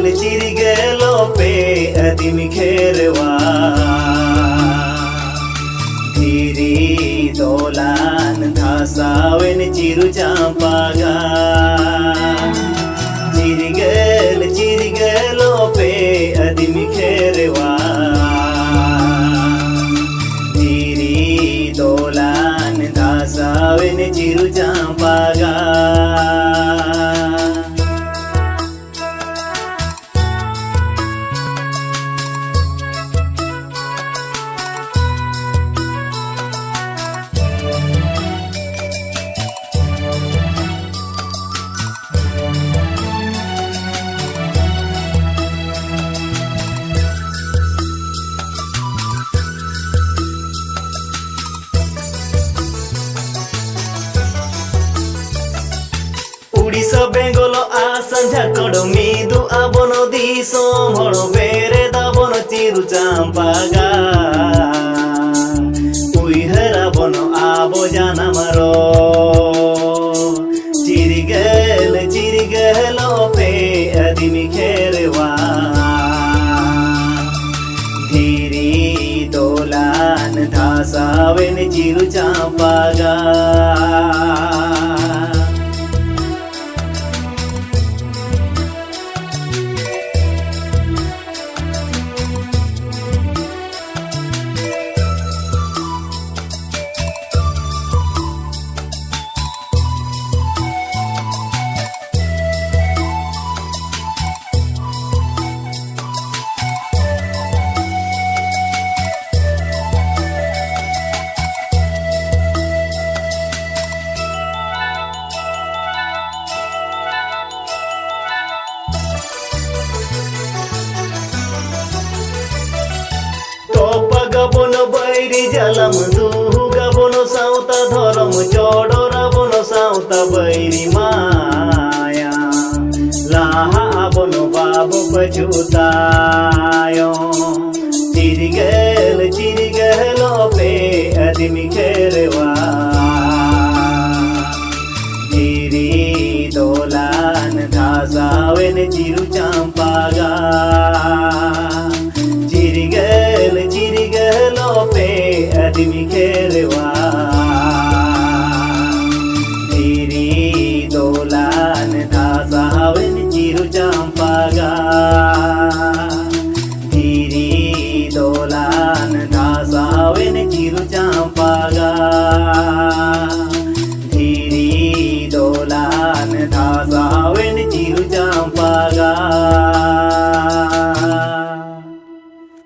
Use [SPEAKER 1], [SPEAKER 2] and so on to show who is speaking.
[SPEAKER 1] चिरगलो पे अदिम खेरवा धीरी दोलान धासावेन चिरु चांपागा चिरगलो पे अदिम खेरवा धीरी दोलान धासावेन चिरु चांपागा Udiso bengolo asan jakodo midu abono disom horo bere dabono chiru champaga uihara bono abo janamaro chirigelo pe adimi kherwa dhiri dolan dhasaven chiru champaga Gabono bairi jalam duhu gabono sauta dhorom chodo rabono sauta bairi maya laha abono babu pachutayo chirigelo pe adimi kherwa dhiri dolan dhasaven chiru champaga चिरगलो पे अदिमी खेरवा धीरी दोलान धासावेन चिरु चांपागा धीरी दोलान धासावेन चिरु चांपागा